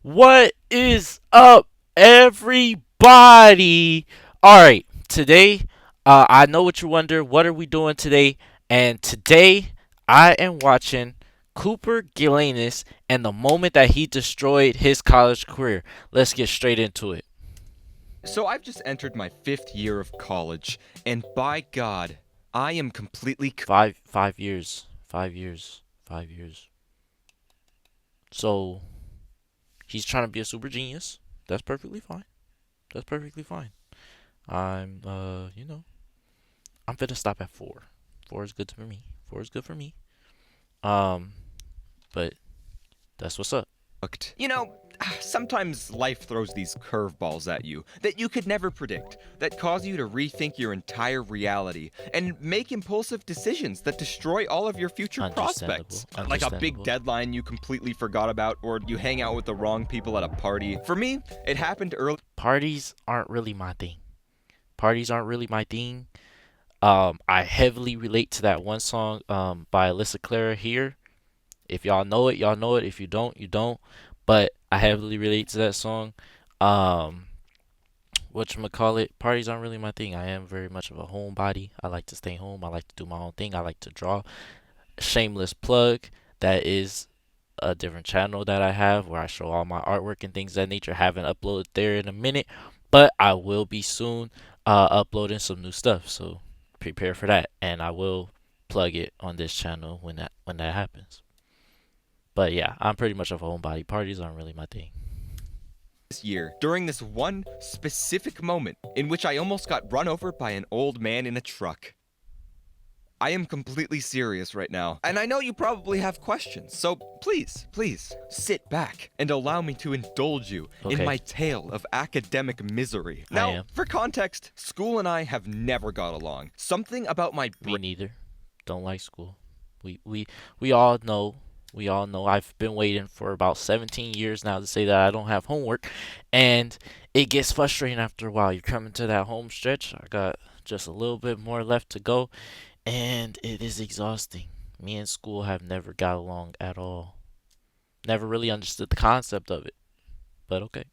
What is up, everybody? All right, today, I know what you wonder. What are we doing today? And today, I am watching Cooper Galanis and the moment that he destroyed his college career. Let's get straight into it. So I've just entered my 5th year of college, and by God, I am completely 5 years, 5 years, 5 years. So he's trying to be a super genius. That's perfectly fine. That's perfectly fine. I'm gonna stop at 4. 4 is good for me. 4 is good for me. Um, but that's what's up. cooked. Sometimes life throws these curveballs at you that you could never predict, that cause you to rethink your entire reality and make impulsive decisions that destroy all of your future Understandable. prospects. Like a big Understandable. deadline you completely forgot about, or you hang out with the wrong people at a party. For me, it happened early. Parties aren't really my thing. Parties aren't really my thing. I heavily relate to that one song by Alyssa Clara here. If y'all know it, y'all know it. If you don't, you don't. But I heavily relate to that song. Um, whatchamacallit, parties aren't really my thing. I am very much of a homebody. I like to stay home. I like to do my own thing. I like to draw. Shameless plug. That is a different channel that I have where I show all my artwork and things of that nature. Haven't uploaded there in a minute, but I will be soon uploading some new stuff. So prepare for that, and I will plug it on this channel when that happens. But yeah, I'm pretty much a homebody. Parties aren't really my thing. This year, during this one specific moment in which I almost got run over by an old man in a truck. I am completely serious right now, and I know you probably have questions, so please, sit back and allow me to indulge you in Okay, my tale of academic misery. I Now, am. for context, school and I have never got along. Something about my Me brain neither. Don't like school. We all know. We all know. I've been waiting for about 17 years now to say that I don't have homework, and it gets frustrating after a while. You're coming to that home stretch. I got just a little bit more left to go, and it is exhausting. Me and school have never got along at all. Never really understood the concept of it, but okay.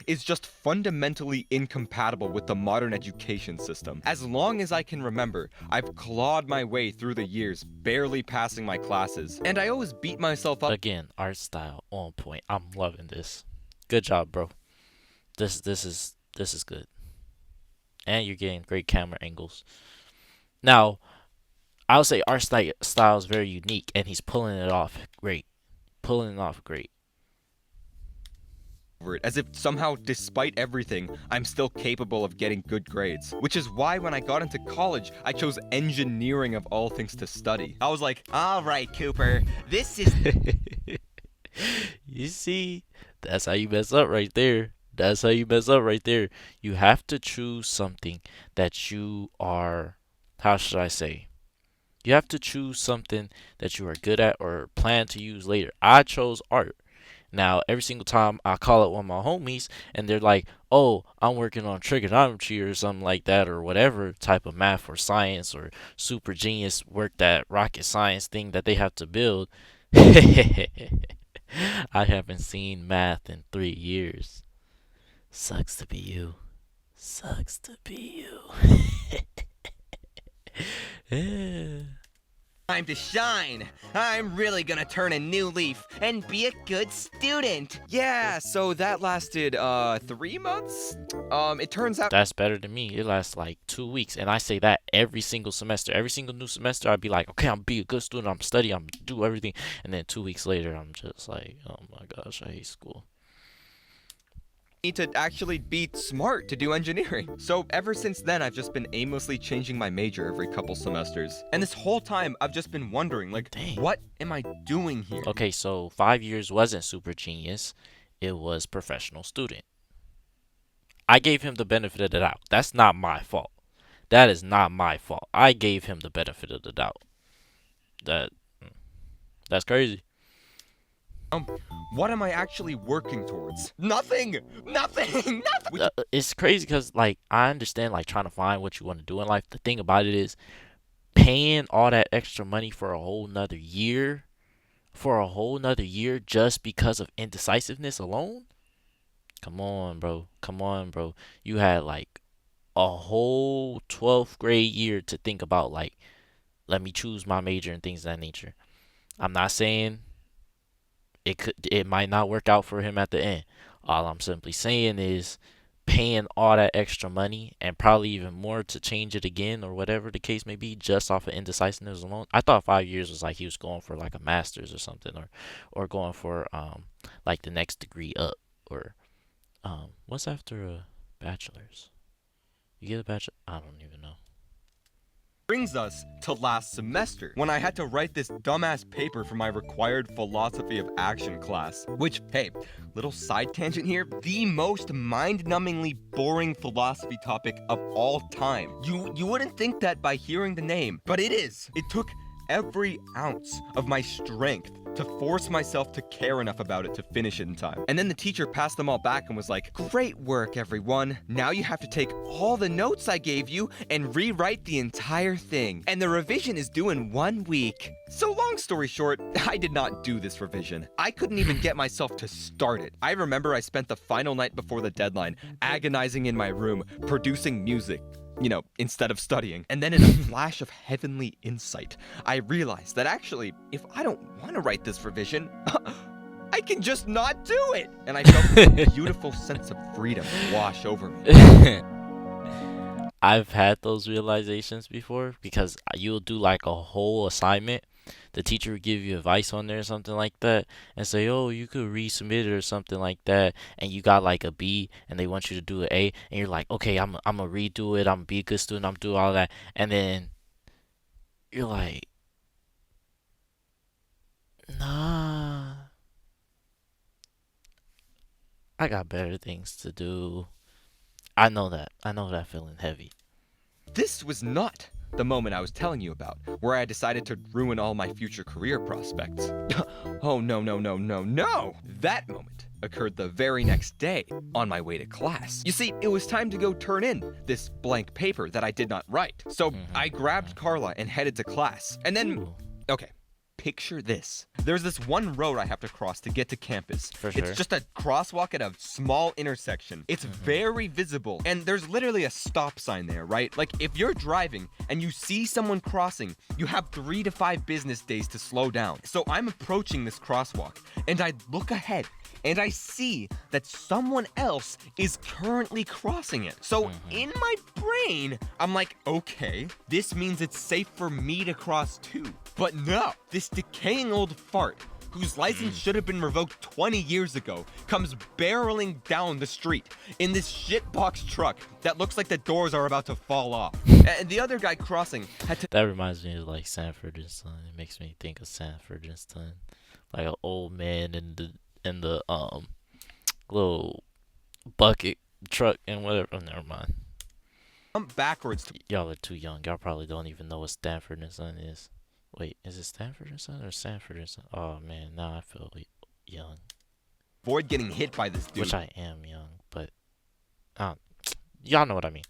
is just fundamentally incompatible with the modern education system. As long as I can remember, I've clawed my way through the years, barely passing my classes, and I always beat myself up. Again, art style on point. I'm loving this. Good job, bro. This is good. And you're getting great camera angles. Now, I would say our style is very unique, and he's pulling it off great. Pulling it off great. Over it, as if somehow, despite everything, I'm still capable of getting good grades. Which is why when I got into college, I chose engineering of all things to study. I was like, alright, Cooper, this is. You see, that's how you mess up right there. That's how you mess up right there. You have to choose something that you are, how should I say? You have to choose something that you are good at or plan to use later. I chose art. Now, every single time I call up one of my homies and they're like, oh, I'm working on trigonometry or something like that, or whatever type of math or science or super genius work, that rocket science thing that they have to build. I haven't seen math in 3 years. Sucks to be you. Sucks to be you. Time to shine. I'm really gonna turn a new leaf and be a good student. Yeah, so that lasted 3 months. It turns out That's better than me. It lasts like 2 weeks, and I say that every single semester. Every single new semester, I'd be like, okay, I'm be a good student. I'm study. I'm do everything, and then 2 weeks later, I'm just like, oh my gosh, I hate school. need to actually be smart to do engineering. So ever since then, I've just been aimlessly changing my major every couple semesters. And this whole time, I've just been wondering, like, Dang. what am I doing here? Okay, so 5 years wasn't super genius. It was professional student. I gave him the benefit of the doubt. That's not my fault. That is not my fault. I gave him the benefit of the doubt. That that's crazy. Um, what am I actually working towards? Nothing! Nothing! Nothing! It's crazy because like I understand like trying to find what you want to do in life. The thing about it is paying all that extra money for a whole nother year. for a whole nother year just because of indecisiveness alone? Come on, bro. Come on, bro. You had like a whole 12th grade year to think about, like, let me choose my major and things of that nature. I'm not saying it might not work out for him at the end. All I'm simply saying is paying all that extra money and probably even more to change it again or whatever the case may be just off of indecisiveness alone. I thought 5 years was like he was going for like a master's or something, or going for like the next degree up, or what's after a bachelor's? You get a bachelor? I don't even know. Brings us to last semester, when I had to write this dumbass paper for my required philosophy of action class. Which, hey, little side tangent here, the most mind-numbingly boring philosophy topic of all time. You wouldn't think that by hearing the name, but it is. It took every ounce of my strength to force myself to care enough about it to finish it in time. And then the teacher passed them all back and was like, "Great work, everyone. Now you have to take all the notes I gave you and rewrite the entire thing. And the revision is due in 1 week." So long story short, I did not do this revision. I couldn't even get myself to start it. I remember I spent the final night before the deadline agonizing in my room, producing music, instead of studying. And then in a flash of heavenly insight, I realized that actually, if I don't want to write this revision, I can just not do it. And I felt a beautiful sense of freedom wash over me. I've had those realizations before because you'll do like a whole assignment. The teacher would give you advice on there or something like that and say, "Oh, you could resubmit it," or something like that, and you got like a B and they want you to do an A, and you're like, "Okay, I'm gonna redo it. I'm gonna be a good student. I'm gonna do all that." And then you're like, "Nah, I got better things to do." I know that. I know that feeling heavy. This was not the moment I was telling you about, where I decided to ruin all my future career prospects. Oh, no, no, no, no, no! That moment occurred the very next day, on my way to class. You see, it was time to go turn in this blank paper that I did not write. So I grabbed Carla and headed to class. And then, Ooh, okay, picture this. There's this one road I have to cross to get to campus. for sure. It's just a crosswalk at a small intersection. It's very visible, and there's literally a stop sign there, right? Like, if you're driving and you see someone crossing, you have 3 to 5 business days to slow down. So I'm approaching this crosswalk, and I look ahead, and I see that someone else is currently crossing it. So in my brain, I'm like, okay, this means it's safe for me to cross too. But no, this decaying old fart, whose license should have been revoked 20 years ago, comes barreling down the street in this shitbox truck that looks like the doors are about to fall off. And the other guy crossing had to— That reminds me of like Sanford and Son. It makes me think of Sanford and Son, like an old man in the little bucket truck and whatever. Oh, never mind. come backwards to— Y'all are too young. Y'all probably don't even know what Stanford and Son is. Wait, is it Stanford and Son or Sanford and Son? Oh man, now I feel young. avoid getting hit by this dude. Which I am young, but y'all know what I mean.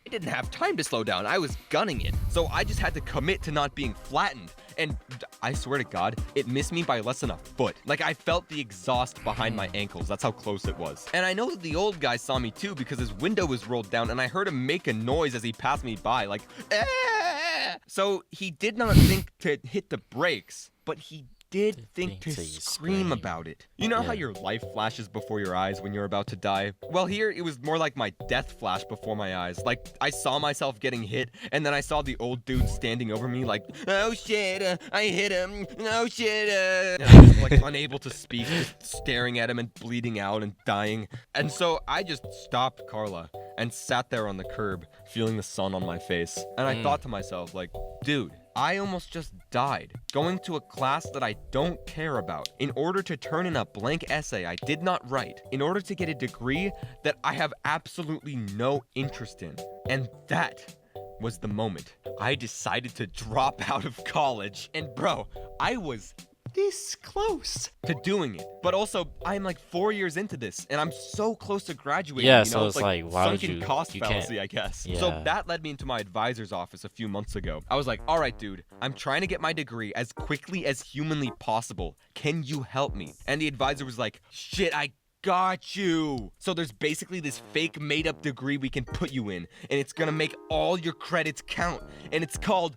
I didn't have time to slow down. I was gunning it. So I just had to commit to not being flattened. And I swear to God, it missed me by less than a foot. Like, I felt the exhaust behind my ankles. That's how close it was. And I know that the old guy saw me too because his window was rolled down and I heard him make a noise as he passed me by, like, "Ah!" So he did not think to hit the brakes, but he did think to scream about it. You know how your life flashes before your eyes when you're about to die? Well, here it was more like my death flash before my eyes. Like, I saw myself getting hit, and then I saw the old dude standing over me like, "Oh shit, I hit him, oh shit, and I was like unable to speak, just staring at him and bleeding out and dying. And so I just stopped Carla and sat there on the curb, feeling the sun on my face. And I thought to myself, like, dude, I almost just died going to a class that I don't care about in order to turn in a blank essay I did not write, in order to get a degree that I have absolutely no interest in. And that was the moment I decided to drop out of college. And bro, I was this close to doing it. But also, I'm like 4 years into this, and I'm so close to graduating. Yeah, You know, so it's it's like like, why would sunken you? cost You can't. fallacy, I guess. So Yeah. that led me into my advisor's office a few months ago. I was like, all right, dude, I'm trying to get my degree as quickly as humanly possible. Can you help me? And the advisor was like, shit, I got you. So there's basically this fake made up degree we can put you in, and it's gonna make all your credits count. And it's called,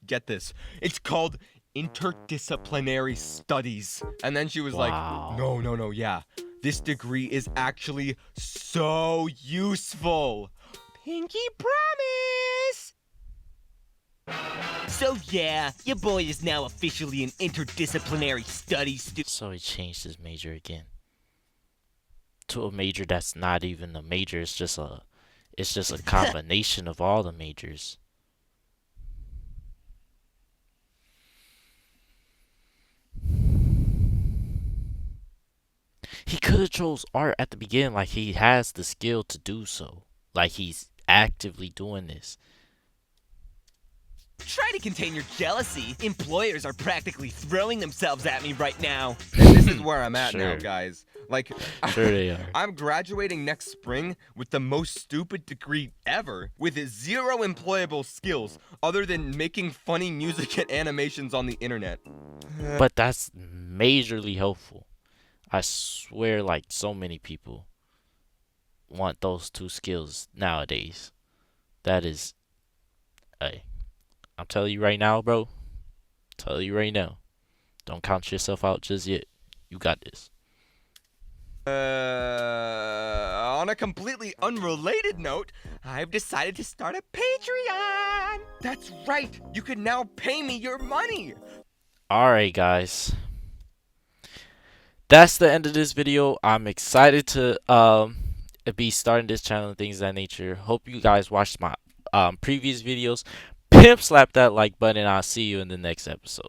get this, it's called interdisciplinary studies. And then she was like, Wow. no, yeah. This degree is actually so useful. Pinky promise. So yeah, your boy is now officially an interdisciplinary studies student. So he changed his major again to a major that's not even a major. It's just a combination of all the majors. He could have chose art at the beginning, like he has the skill to do so. Like he's actively doing this. Try to contain your jealousy. Employers are practically throwing themselves at me right now. And this is where I'm at now, Sure. guys. Like, Sure they are. I'm graduating next spring with the most stupid degree ever, with zero employable skills other than making funny music and animations on the internet. But that's majorly helpful. I swear, like so many people want those two skills nowadays. That is, hey, I'm telling you right now, bro. Tell you right now. Don't count yourself out just yet. You got this. On a completely unrelated note, I've decided to start a Patreon. That's right. You can now pay me your money. Alright, guys. That's the end of this video. I'm excited to be starting this channel and things of that nature. Hope you guys watched my previous videos. Pimp slap that like button. I'll see you in the next episode.